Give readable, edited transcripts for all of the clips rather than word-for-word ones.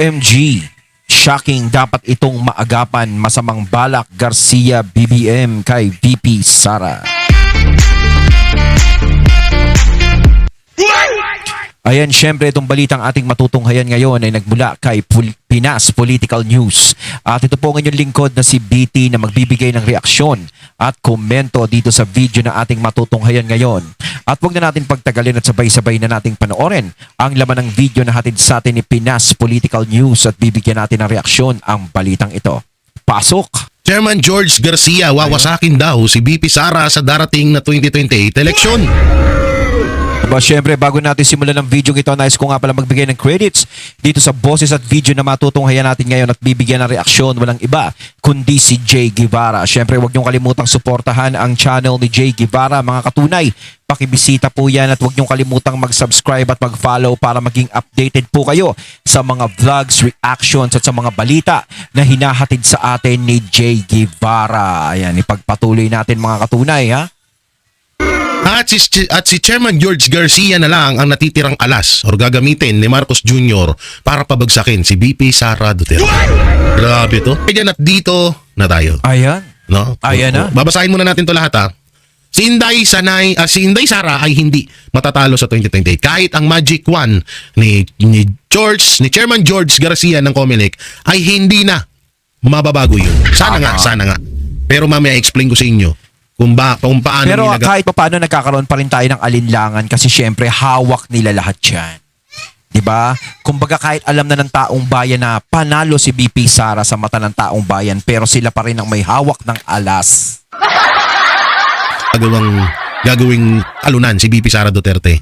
OMG! Shocking, dapat itong maagapan. Masamang balak Garcia BBM kay VP Sara. Ayan, syempre itong balitang ating matutunghayan ngayon ay nagmula kay Pinas Political News. At ito po ang inyong lingkod na si BT na magbibigay ng reaksyon at komento dito sa video na ating matutunghayan ngayon. At huwag na natin pagtagalin at sabay-sabay na nating panoorin ang laman ng video na hatid sa atin ni Pinas Political News at bibigyan natin ng reaksyon ang balitang ito. Pasok! Chairman George Garcia, wawasakin daw si VP Sara sa darating na 2028 eleksyon. Diba, syempre, bago natin simulan ng video ito, nais ko nga pala magbigay ng credits dito sa boses at video na matutunghayan natin ngayon at bibigyan ng reaksyon. Walang iba kundi si Jay Guevara. Syempre, huwag niyong kalimutang suportahan ang channel ni Jay Guevara, mga katunay. Pakibisita po yan at huwag niyong kalimutang mag-subscribe at mag-follow para maging updated po kayo sa mga vlogs, reactions at sa mga balita na hinahatid sa atin ni Jay Guevara. Ayan, ipagpatuloy natin mga katunay, ha? At si Chairman George Garcia na lang ang natitirang alas o gagamitin ni Marcos Jr. para pabagsakin si VP Sara Duterte. Grabe to. Kaya at dito na tayo. Ayan. No? Ayan na. Babasahin muna natin to lahat, ha. Si Inday Sara ay hindi matatalo sa 2028. Kahit ang Magic One ni Chairman George Garcia ng Comelec ay hindi na mababago yun. Sana nga. Pero mamaya explain ko sa inyo kung paano. Pero kahit pa paano nagkakaroon pa rin tayo ng alinlangan kasi syempre hawak nila lahat yan. Diba? Kumbaga kahit alam na ng taong bayan na panalo si VP Sara sa mata ng taong bayan pero sila pa rin ang may hawak ng alas. Gagawing alunan si VP Sara Duterte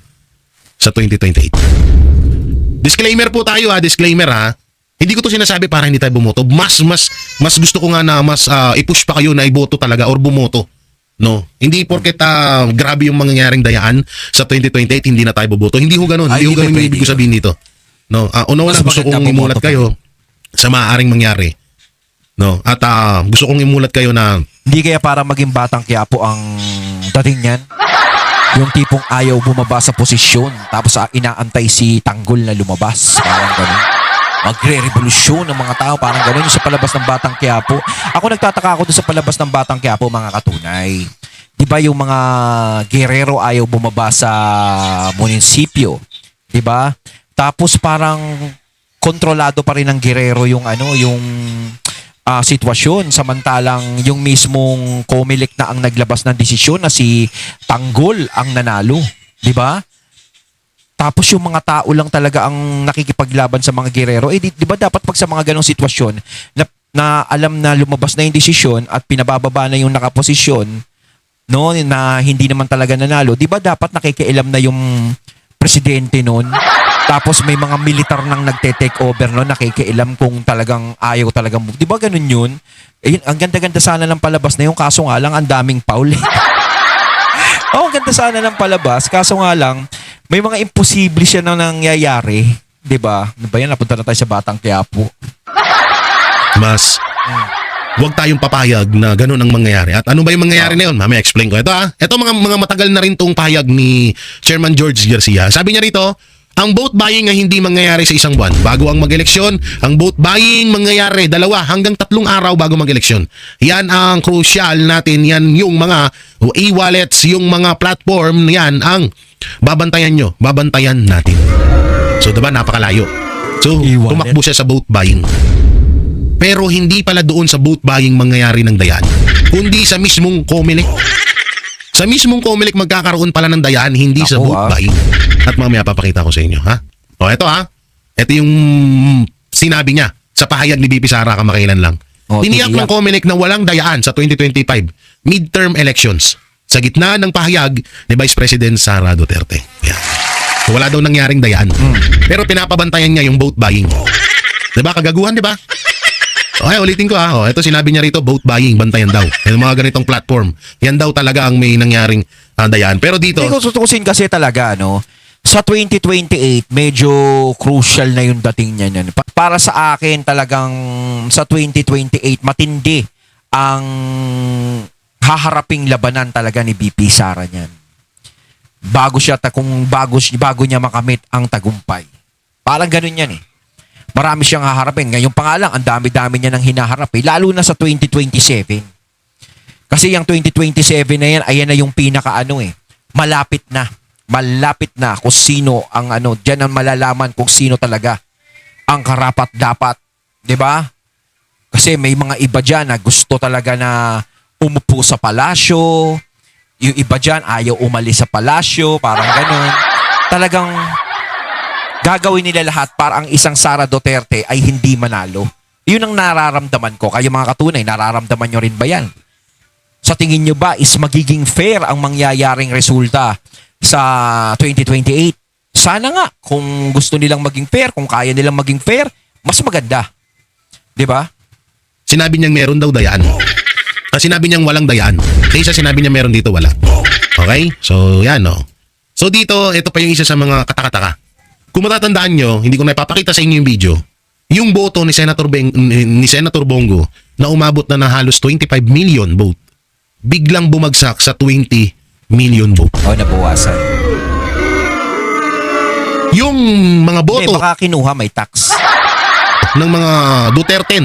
sa 2028. Disclaimer po tayo, disclaimer, ha. Hindi ko to sinasabi para hindi tayo bumoto. Mas gusto ko nga na mas i-push pa kayo na iboto talaga or bumoto. No, hindi porket grabe yung mangyayaring dayaan sa 2028 hindi na tayo boboto. Hindi ho ganoon. Hindi ho ganoon yung ibig ko sabihin dito. No, una-una gusto kong imulat kayo sa maaaring mangyari. No, at gusto kong imulat kayo na hindi kaya para maging batang Quiapo ang dating niyan. Yung tipong ayaw bumaba sa posisyon tapos inaantay si Tanggol na lumabas. Parang gano'n. Magre-revolusyon ng mga tao, parang gano'n yung sa palabas ng Batang Quiapo. Ako nagtataka ako doon sa palabas ng Batang Quiapo, mga katunay. Di ba yung mga gerero ayaw bumaba sa munisipyo? Di ba? Tapos parang kontrolado pa rin ng gerero yung sitwasyon, samantalang yung mismong Comelec na ang naglabas ng desisyon na si Tanggol ang nanalo. Di ba? Tapos yung mga tao lang talaga ang nakikipaglaban sa mga gerero. Di ba dapat pag sa mga ganong sitwasyon na alam na lumabas na yung desisyon at pinabababa na yung nakaposisyon, no, na hindi naman talaga nanalo, di ba dapat nakikialam na yung presidente nun? Tapos may mga militar nang nagte-take over nun, nakikialam kung talagang ayaw talagang move. Di ba ganun yun? Ang ganda-ganda sana ng palabas na yung kaso nga lang ang daming foul. Ang ganda sana ng palabas, kaso nga lang may mga imposible siya na nangyayari. Diba? Ano ba yan? Napunta na tayo sa Batang Quiapo. Huwag tayong papayag na gano'n ang mangyayari. At ano ba yung mangyayari na yun? Mamaya explain ko. Ito mga matagal na rin tong pahayag ni Chairman George Garcia. Sabi niya rito, ang vote buying ay hindi mangyayari sa isang buwan. Bago ang mag-eleksyon, ang vote buying mangyayari 2 hanggang 3 araw bago mag-eleksyon. Yan ang crucial natin. Yan yung mga e-wallets, yung mga platform, yan ang babantayan nyo. Babantayan natin. So diba, napakalayo. So, tumakbo siya sa vote buying. Pero hindi pala doon sa vote buying mangyayari ng dayan, kundi sa mismong Comelec. Sa mismong Comelec magkakaroon pala ng dayan, hindi sa vote buying. At mamaya papakita ko sa inyo, ha? O, ito Ito yung sinabi niya sa pahayag ni VP Sara kamakailan lang. Tiniyak ng Comelec na walang dayaan sa 2025 midterm elections sa gitna ng pahayag ni Vice President Sara Duterte. Yan. So, wala daw nangyaring dayaan. Pero pinapabantayan niya yung vote buying. Diba? Kagaguhan, diba? Okay, ulitin ko ito sinabi niya rito, vote buying, bantayan daw. Yung mga ganitong platform, yan daw talaga ang may nangyaring dayaan. Pero dito, hindi ko tutusin kasi talaga, no? Sa 2028, medyo crucial na yung dating niya yan. Para sa akin, talagang sa 2028, matindi ang haharaping labanan talaga ni VP Sara niyan. Bago niya makamit ang tagumpay. Parang ganun yan eh. Marami siyang haharapin. Ngayon pa nga lang, ang dami-dami niya nang hinaharap eh. Lalo na sa 2027. Kasi yung 2027 na yan, ayan na yung malapit na. Malapit na kung sino ang diyan ang malalaman kung sino talaga ang karapat-dapat. 'Di ba? Kasi may mga iba dyan na gusto talaga na umupo sa palasyo. Yung iba dyan ayaw umalis sa palasyo. Parang ganun. Talagang gagawin nila lahat para ang isang Sara Duterte ay hindi manalo. Yun ang nararamdaman ko. Kayo mga katunay, nararamdaman nyo rin ba yan? Sa tingin nyo ba is magiging fair ang mangyayaring resulta sa 2028? Sana nga, kung gusto nilang maging fair, kung kaya nilang maging fair, mas maganda. 'Di ba? Sinabi niyang meron daw dayaan. Sinabi niyang walang dayaan. Kaysa sinabi niya meron dito wala. Okay? So, yan no. So dito, ito pa yung isa sa mga katakataka. Kung matatandaan nyo, hindi ko na ipapakita sa inyo yung video, yung boto ni Senator Bongo na umabot na ng halos 25 million vote, biglang bumagsak sa 20 million vote. Nabawasan. Yung mga boto baka kinuha may tax. ng mga Duterte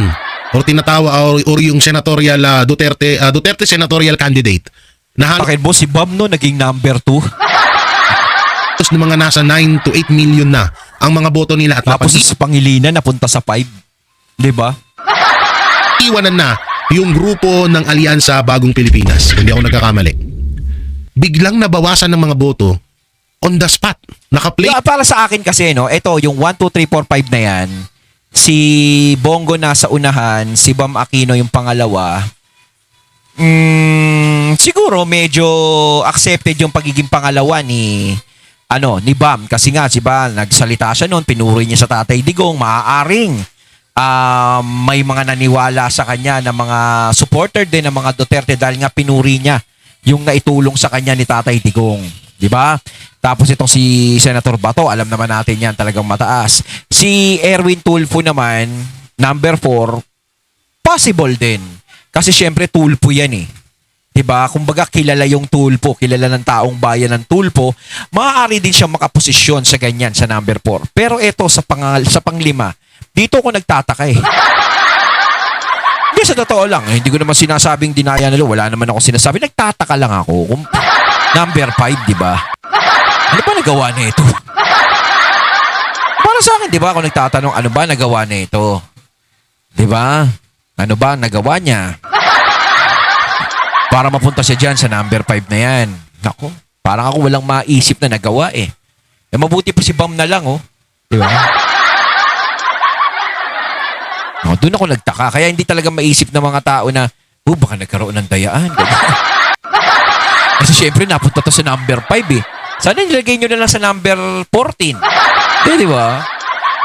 or tinatawa or yung senatorial Duterte senatorial candidate na halos Bakit boss, si Bam no, naging number 2. ng mga nasa 9 to 8 million na ang mga boto nila at Tapos sa Pangilinan, napunta sa 5. 'Di ba? iwanan na yung grupo ng Alyansa Bagong Pilipinas, kung hindi ako nagkakamali. Biglang nabawasan ng mga boto on the spot. Naka-play. Para sa akin kasi, no, ito, yung 1, 2, 3, 4, 5 na yan, si Bongo nasa unahan, si Bam Aquino yung pangalawa, siguro medyo accepted yung pagiging pangalawa ni Bam. Kasi nga, si Bam, nagsalita siya noon, pinuri niya sa Tatay Digong, maaaring may mga naniwala sa kanya na mga supporter din ng mga Duterte dahil nga pinuri niya yung naitulong sa kanya ni Tatay Digong. Di ba? Tapos itong si Senator Bato, alam naman natin yan, talagang mataas. Si Erwin Tulfo naman, number 4, possible din. Kasi syempre Tulfo yan eh. Diba? Kumbaga kilala yung Tulfo, kilala ng taong bayan ng Tulfo, maaari din siya makaposisyon sa ganyan sa number 4. Pero ito sa panglima, dito ko nagtataka eh. Hindi, sa totoo lang, hindi ko naman sinasabing dinaya nila, wala naman ako sinasabi, nagtataka lang ako kung number 5, diba? Ano ba nagawa na ito? Para sa akin, diba, ako nagtatanong, ano ba nagawa na ito? Diba? Ano ba nagawa niya? Para mapunta siya dyan sa number 5 na yan. Nako, parang ako walang maisip na nagawa eh. Mabuti pa si Bam na lang, oh. Diba? Doon ako nagtaka. Kaya hindi talaga maisip ng mga tao na, baka nagkaroon ng dayaan. Kasi syempre, napunta to sa number 5 eh. Sana nilagay nyo na lang sa number 14. Di ba?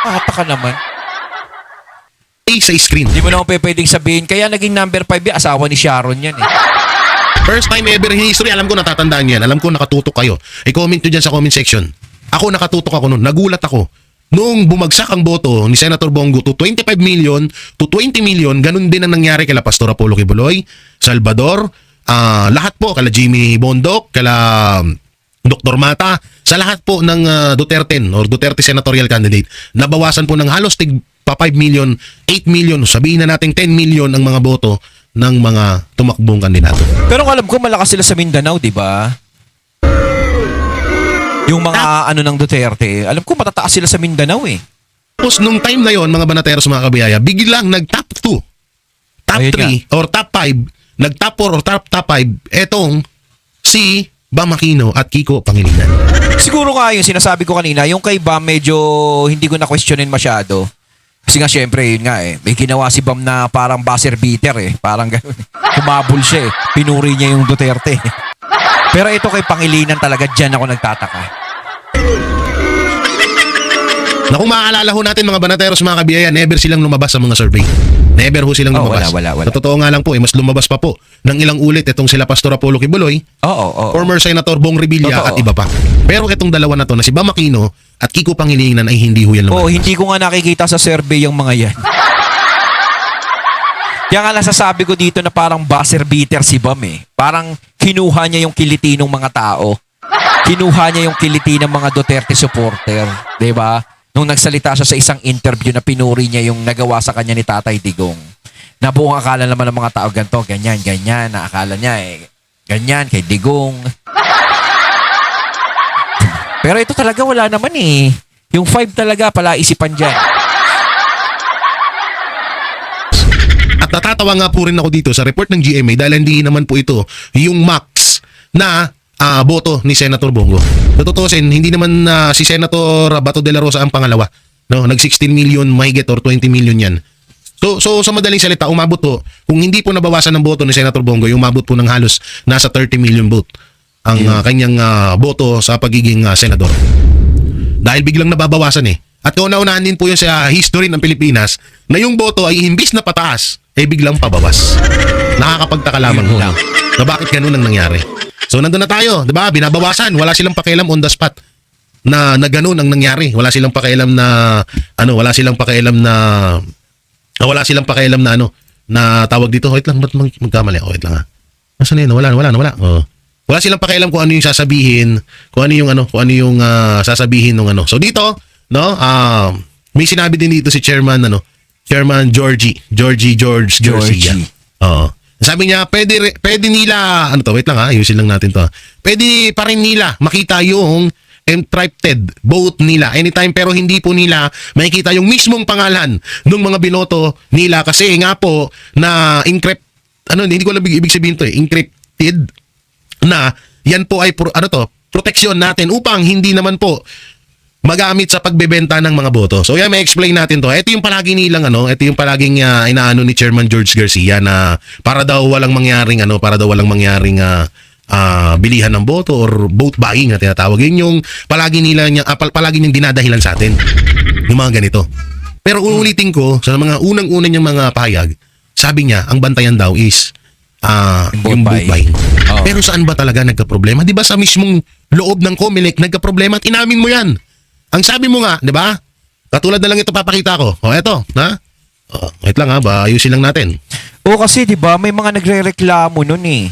Nakataka naman. Sa screen. Hindi mo naman pwedeng sabihin, kaya naging number 5 yung asawa ni Sharon yan eh. First time ever in history, alam ko natatandaan yan. Alam ko nakatutok kayo. I-comment nyo dyan sa comment section. Ako nakatutok ako nun. Nagulat ako. Noong bumagsak ang boto ni Senator Bongo to 25 million to 20 million, ganun din ang nangyari kala Pastor Apollo Kibuloy, Salvador, lahat po, kala Jimmy Bondoc, kala Dr. Mata, sa lahat po ng Duterte or Duterte senatorial candidate, nabawasan po ng halos pa 5 million, 8 million, sabihin na natin 10 million ang mga boto ng mga tumakbong kandidato. Pero alam ko malakas sila sa Mindanao, di ba? Yung mga ng Duterte, alam ko matataas sila sa Mindanao eh. Tapos nung time na yon, mga banateros, mga kabiyaya, biglang nag-top 2, top 3 or top 5, nag-top 4 or top 5, etong si Bam Aquino at Kiko Pangilinan. Siguro nga yung sinasabi ko kanina, yung kay Bam medyo hindi ko na-questionin masyado. Kasi nga syempre, yun nga eh, may ginawa si Bam na parang buzzer beater eh. Parang gano'n. Humabol siya eh. Pinuri niya yung Duterte. Pero ito kay Pangilinan talaga, dyan ako nagtataka. Na kung maaalala ho natin mga banateros, mga kabiyaya, never silang lumabas sa mga survey. Never ho silang lumabas. Wala. Sa totoo nga lang po, mas lumabas pa po ng ilang ulit itong sila Pastor Apollo Kibuloy, Oo. former Senator Bong Revilla Totoo. at iba pa. Pero itong dalawa na to na si Bam Aquino at Kiko Pangilinan ay hindi ho yan lumabas. Hindi ko nga nakikita sa survey yung mga yan. Kaya nga nasasabi ko dito na parang buzzer beater si Bam eh. Parang kinuha niya yung kiliti ng mga tao. Kinuha niya yung kiliti ng mga Duterte supporter. Diba? nung nagsalita siya sa isang interview na pinuri niya yung nagawa sa kanya ni Tatay Digong. Na buong akala naman ng mga tao ganito, ganyan, ganyan. Na akala niya ganyan kay Digong. Pero ito talaga wala naman eh. Yung 5 talaga pala isipan dyan. At natatawa nga po rin ako dito sa report ng GMA dahil hindi naman po ito yung max na boto ni Senator Bongo. Tututusin, hindi naman si Senator Bato de la Rosa ang pangalawa. No, nag 16 million mahigit or 20 million yan. So sa madaling salita, umabot po, kung hindi po nabawasan ng boto ni Senator Bongo, yung umabot po ng halos nasa 30 million vote ang kanyang boto sa pagiging senador. Dahil biglang nababawasan eh. At kauna-unahan din po yun sa history ng Pilipinas na yung boto ay imbis na pataas, biglang pabawas. Nakakapagtaka lamang ho na bakit ganun ang nangyari. So nandun na tayo, di ba? Binabawasan, wala silang pakialam on the spot na ganun ang nangyari. Wala silang pakialam na wala silang pakialam na na tawag dito. Wait lang, ba't magkamali? Wait lang ha. Nasaan yun? Wala. Oh. Wala silang pakialam kung ano yung sasabihin, kung ano yung sasabihin ng ano. So dito, no, may sinabi din dito si Chairman George Garcia. Oo. Sabi niya, pwede nila, wait lang ha, ayusin lang natin to. Pwede pa rin nila makita yung encrypted vote nila anytime, pero hindi po nila makikita yung mismong pangalan ng mga binoto nila kasi nga po na hindi ko alam ibig sabihin to encrypted na yan po ay proteksyon natin upang hindi naman po magamit sa pagbebenta ng mga boto. So yan, may explain natin to. Ito yung palagi nilang palaging inaano ni Chairman George Garcia na para daw walang mangyaring bilihan ng boto or vote buying na tinatawag. Yun yung palagi niyang dinadahilan sa atin. Yung mga ganito. Pero uulitin ko sa mga unang-unang niyang mga pahayag, sabi niya, ang bantayan daw is yung vote buying. Oh. Pero saan ba talaga nagka-problema? Di ba sa mismong loob ng COMELEC nagka-problema at inamin mo yan? Ang sabi mo nga, di ba? Katulad na lang ito papakita ko. O eto, ha? Wait lang ha, ayusin lang natin. Kasi di ba may mga nagrereklamo nun eh.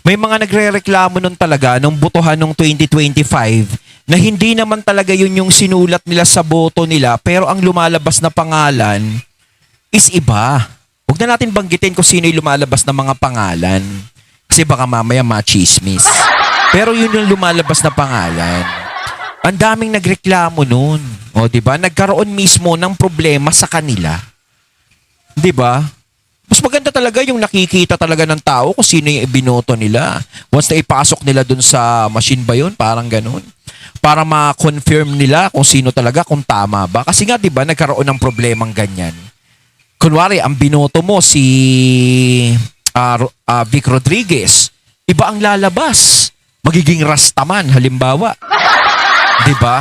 May mga nagrereklamo nun talaga nung botohan nung 2025 na hindi naman talaga yun yung sinulat nila sa boto nila pero ang lumalabas na pangalan is iba. Huwag na natin banggitin kung sino yung lumalabas na mga pangalan kasi baka mamaya machismis. Pero yun yung lumalabas na pangalan. Ang daming nagreklamo nun. O di ba? Nagkaroon mismo ng problema sa kanila. Di ba? Mas maganda talaga yung nakikita talaga ng tao kung sino yung ibinoto nila. Once na ipasok nila dun sa machine ba yun? Parang ganun. Para ma-confirm nila kung sino talaga, kung tama ba. Kasi nga, di ba, nagkaroon ng problemang ganyan. Kunwari, ang binoto mo si Vic Rodriguez, iba ang lalabas. Magiging Rastaman, halimbawa. Di ba?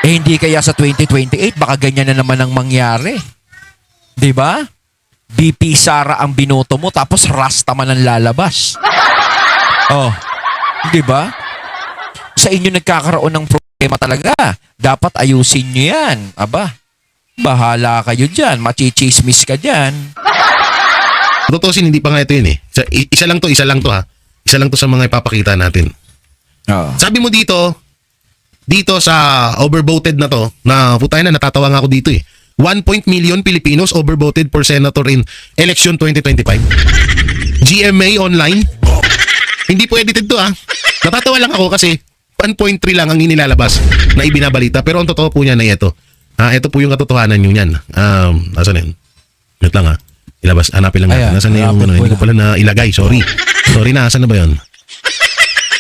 Hindi kaya sa 2028, baka ganyan na naman ang mangyari. Di ba? BP Sara ang binoto mo tapos Rastaman ang lalabas. Oh, 'di ba? Sa inyo nagkakaroon ng problema talaga. Dapat ayusin niyo 'yan. Aba. Bahala kayo diyan, machichismis ka diyan. Tutusin, hindi pa nga ito yun eh. Isa lang to ha. Isa lang to sa mga ipapakita natin. Oh. Sabi mo dito sa overvoted na to, na putay na natatawa nga ako dito eh. 1 million Filipinos overvoted for senator in election 2025. GMA online. Hindi po edited to ha. Natatawa lang ako kasi 1.3 lang ang inilalabas na ibinabalita. Pero ang totoo po niya na ito. Ito po yung katotohanan nyo yan. Nasaan yun? Wait lang ha. Ilabas. Hanapin lang natin. Nasaan na yung hindi ko pala na ilagay. Sorry na. Asan na ba yun?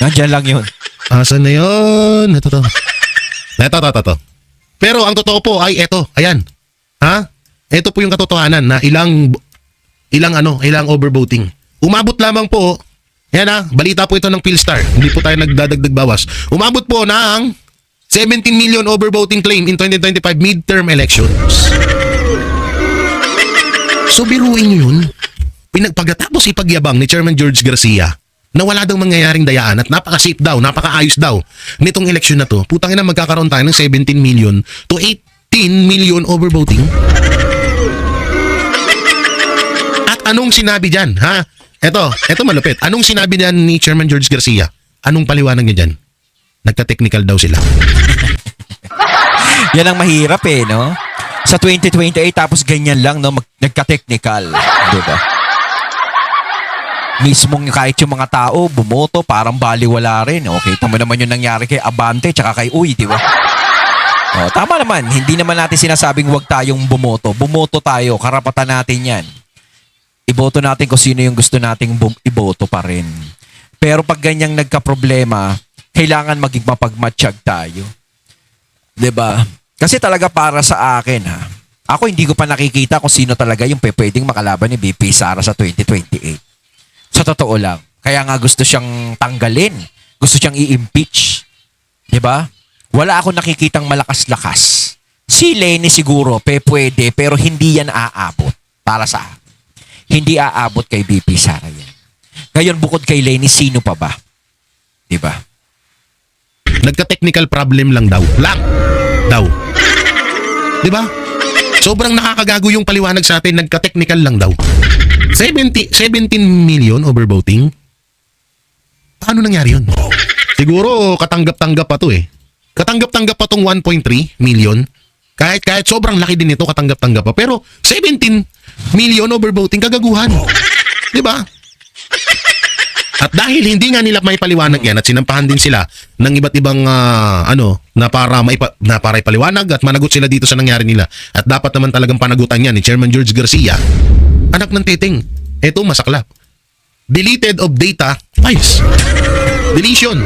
Nandiyan lang yun. Asan na yun? Ito. Pero ang totoo po ay ito. Ayan. Ha? Ito po yung katotohanan na ilang overvoting. Umabot lamang po, yan balita po ito ng Philstar. Hindi po tayo nagdadagdag bawas. Umabot po ng 17 million overvoting claim in 2025 midterm elections. So biruin nyo yun. Pagkatapos ipagyabang ni Chairman George Garcia na wala daw mangyayaring dayaan at napaka-safe daw, napaka-ayos daw nitong eleksyon na to, putang ina magkakaroon tayo ng 17 million to 18 million overvoting. At anong sinabi dyan, ha? Eto malupit. Anong sinabi dyan ni Chairman George Garcia? Anong paliwanag niya dyan? Nagka-technical daw sila. Yan ang mahirap eh, no? Sa 2028 tapos ganyan lang, no? Nagka-technical. Diba? Mismong kahit yung mga tao bumoto, parang baliwala rin. Okay, tama naman yung nangyari kay Abante tsaka kay Uy, di ba? Oh, tama naman, hindi naman natin sinasabing huwag tayong bumoto. Bumoto tayo, karapatan natin yan. Iboto natin kung sino yung gusto nating iboto pa rin. Pero pag ganyang nagka-problema, kailangan maging mapagmatsyag tayo. 'Di ba? Kasi talaga para sa akin ha. Ako hindi ko pa nakikita kung sino talaga yung pwedeng makalaban ni BP Sara sa 2028. Sa totoo lang. Kaya nga gusto siyang tanggalin. Gusto siyang i-impeach. 'Di ba? Wala akong nakikitang malakas-lakas. Si Lenny siguro pwede pero hindi yan aabot para sa akin. Hindi aabot kay BP Sara yan. Ngayon bukod kay Lenny, sino pa ba? 'Di ba? Nagka-technical problem lang daw. Daw. 'Di ba? Sobrang nakakagago yung paliwanag sa atin, nagka-technical lang daw. 17 million overvoting? Paano nangyari yun? Siguro katanggap-tanggap pa to eh. Katanggap-tanggap pa tong 1.3 million. Kahit sobrang laki din ito, katanggap-tanggap pa. Pero 17 million overvoting, kagaguhan. 'Di ba? At dahil hindi nga nila may paliwanag yan at sinampahan din sila ng iba't ibang na para ipaliwanag at managot sila dito sa nangyari nila. At dapat naman talagang panagutan yan ni Chairman George Garcia, anak ng Teteng. Ito masaklap. Deleted of data files. Deletion.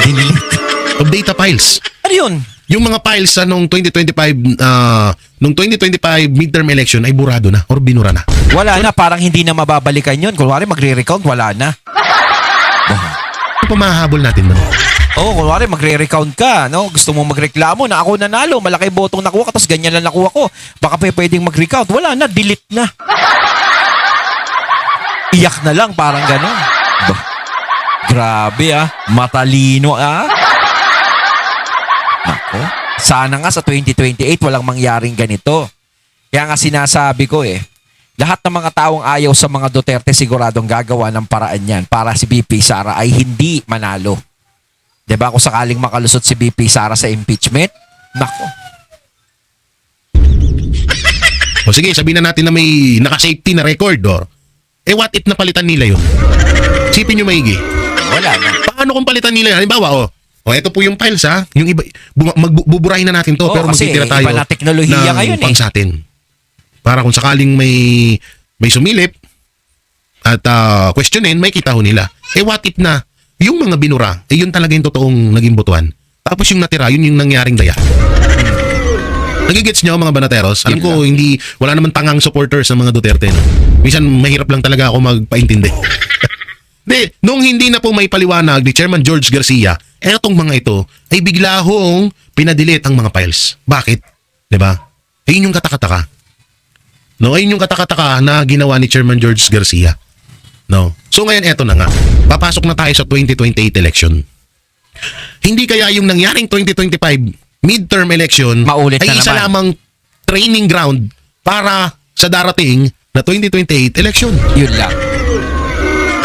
Delete. Of data files. Ano yun? Yung mga files sa nung 2025 midterm election ay burado na or binura na. Wala na, parang hindi na mababalikan yun. Kunwari magre-recount, wala na. Ano pa mahahabol natin doon? Oo, kunwari magre-recount ka, no? Gusto mo magreklamo na ako nanalo, malaki botong nakuha ka, tapos ganyan lang nakuha ko. Baka pwedeng mag-recount. Wala na, delete na. Iyak na lang, parang gano'n. Grabe matalino Nako, sana nga sa 2028 walang mangyaring ganito. Kaya nga sinasabi ko lahat ng mga taong ayaw sa mga Duterte siguradong gagawa ng paraan yan para si BP Sara ay hindi manalo. 'Di ba? Kung sakaling makalusot si BP Sara sa impeachment, nako. O sige, sabihin na natin na may naka-safety na record or what if napalitan nila yun? Sipin nyo maigi. Wala na. Paano kung palitan nila yan? Halimbawa, ito po yung files yung iba, magbuburahin na natin to pero kasi magtitira tayo iba na teknolohiya ngayon pang sa atin. Para kung sakaling may sumilip at questionin, may kita ho nila. What if na yung mga binura, yun talaga yung totoong naging botohan. Tapos yung natira, yun yung nangyaring daya. Nagigets nyo mga banateros? Alam ko, wala naman tangang supporters ng mga Duterte. No? Minsan, mahirap lang talaga ako magpaintindi. Nung hindi na po may paliwanag ni Chairman George Garcia, etong mga ito ay bigla hong pinadelete ang mga files. Bakit? 'Di ba? Ayun yung katakataka. No, ayun yung katakataka na ginawa ni Chairman George Garcia. No. So ngayon eto na nga. Papasok na tayo sa 2028 election. Hindi kaya yung nangyaring 2025 midterm election Maulit ay na isa naman. lamang training ground para sa darating na 2028 election. Yun lang.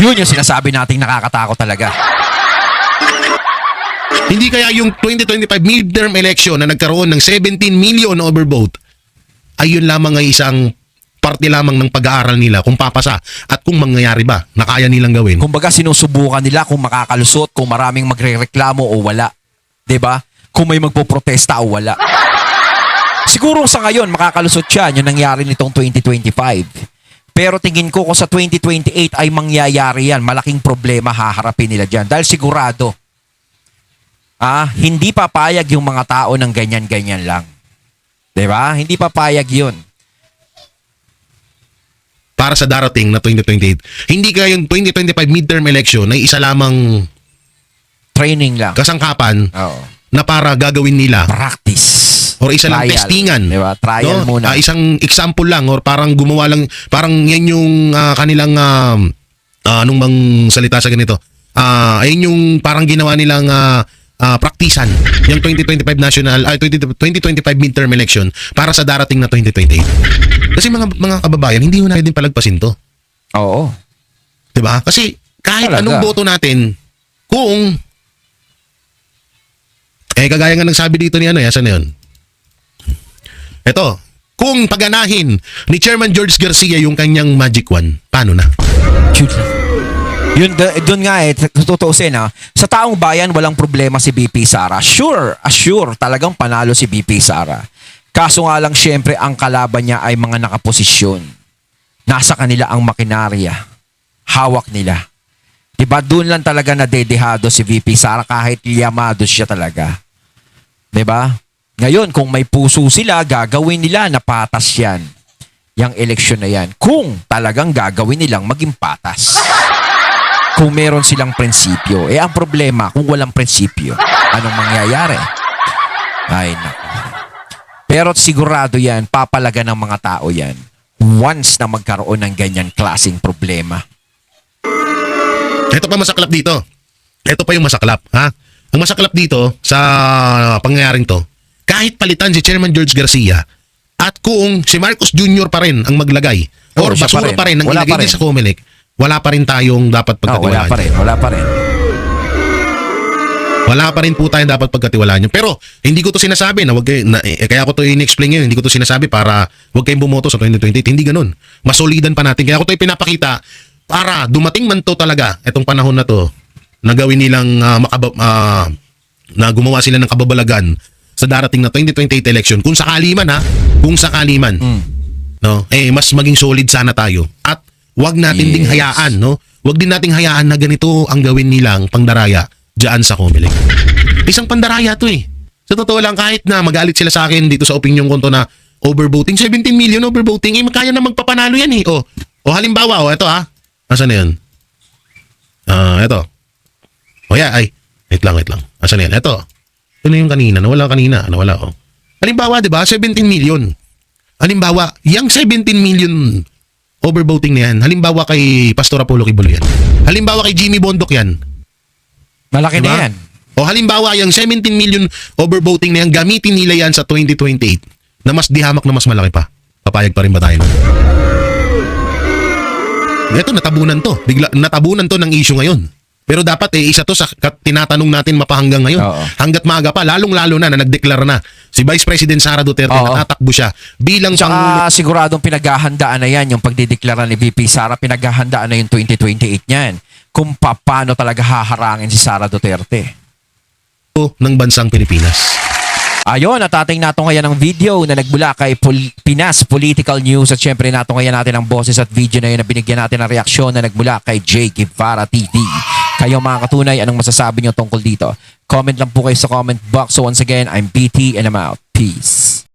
Yun yung sinasabi nating nakakatakot talaga. Hindi kaya yung 2025 midterm election na nagkaroon ng 17 million overvote ay yun lamang ay isang parte lamang ng pag-aaral nila kung papasa at kung mangyayari ba na kaya nilang gawin. Kumbaga sinusubukan nila kung makakalusot, kung maraming magrereklamo o wala. 'Di ba? Kung may magpoprotesta o wala. Siguro sa ngayon makakalusot siya yung nangyari nitong 2025. Pero tingin ko kung sa 2028 ay mangyayari yan, malaking problema haharapin nila dyan. Dahil sigurado, hindi papayag yung mga tao ng ganyan-ganyan lang. 'Di ba? Hindi papayag yun. Para sa darating na 2028. Hindi kaya yung 2025 midterm election ay isa lamang Training lang. kasangkapan Oo. na para gagawin nila Practice. or isa lang Trial. testingan. Diba? Trial muna. Isang example lang or parang gumawa lang, parang yan yung kanilang anong bang salita sa ganito? Ayun yung parang ginawa nilang praktisan yung 2025 midterm election para sa darating na 2028. Kasi mga kababayan, hindi mo na din palagpasin to. Oo. 'Di ba? Kasi kahit Talaga. anong boto natin, kung kagaya nga nagsabi dito ni saan na yun? Eto, kung paganahin ni Chairman George Garcia yung kanyang magic wand, paano na? Shoot. Yun, doon nga tutuusin sa taong bayan walang problema si BP Sara. Sure, talagang panalo si BP Sara. Kaso nga lang syempre ang kalaban niya ay mga nakaposisyon. Nasa kanila ang makinarya. Hawak nila. Diba doon lang talaga nadedehado si VP Sara kahit yamado siya talaga. Diba? Ngayon kung may puso sila, gagawin nila na patas yan. Yang eleksyon na yan. Kung talagang gagawin nilang maging patas. Kung meron silang prinsipyo. Ang problema, kung walang prinsipyo, anong mangyayari? Ay, naku. Pero sigurado yan, papalaga ng mga tao yan once na magkaroon ng ganyan klaseng problema. Ito pa masaklap dito. Ito pa yung masaklap, ha? Ang masaklap dito sa pangyayaring to, kahit palitan si Chairman George Garcia at kung si Marcos Jr. pa rin ang maglagay or siya basura pa rin ang Wala ilagay pa din rin. sa COMELEC, wala pa rin tayong dapat pagkatiwalaan. Wala pa rin. Wala pa rin po tayong dapat pagkatiwalaan yun. Pero hindi ko to sinasabi na wag kayo, kaya ko to in-explain yun. Hindi ko to sinasabi para wag kayong bumoto sa 2028. Hindi ganun. Masolidan pa natin. Kaya ko to pinapakita para dumating man to talaga itong panahon na to na gawin nilang na gumawa sila ng kababalagan sa darating na 2028 election. Kung sakali man no, mas maging solid sana tayo. At wag natin ding hayaan, no? Wag din nating hayaan na ganito ang gawin nilang pangdaraya diyan sa COMELEC. Isang pandaraya to eh. Sa totoo lang, kahit na magalit sila sa akin dito sa opinion ko to na overvoting, 17 million overvoting, kaya na magpapanalo yan eh. O halimbawa, ito asan na yun? Ito. Wait lang. Asan na yan? Ito. Ito na yung kanina. Nawala. Halimbawa, di ba? 17 million. Halimbawa, yung 17 million overvoting na yan. Halimbawa kay Pastor Apollo Kibulo yan. Halimbawa kay Jimmy Bondoc yan. Malaki Diba? na yan. O halimbawa, yung 17 million overvoting na yan, gamitin nila yan sa 2028 na mas dihamak na mas malaki pa. Papayag pa rin ba tayo? Ito, natabunan to ng issue ngayon. Pero dapat isa to sa tinatanong natin mapahanggang ngayon. Oo. Hanggat maaga pa, lalong-lalo na nagdeklara na si Vice President Sara Duterte Oo. na tatakbo siya bilang Tsaka siguradong pinaghahandaan na yan, yung pagdideklara ni VP Sara, pinaghahandaan na yung 2028 niyan. Kung paano talaga haharangin si Sara Duterte. ng bansang Pilipinas. Ayun, natating nato ngayon ang video na nagbula kay Pinas Political News at syempre nato ngayon natin ang boses at video na yun na binigyan natin ng reaksyon na nagbula kay J. Guevara TV. Kayo mga katunay, anong masasabi nyo tungkol dito? Comment lang po kayo sa comment box. So once again, I'm BT and I'm out. Peace.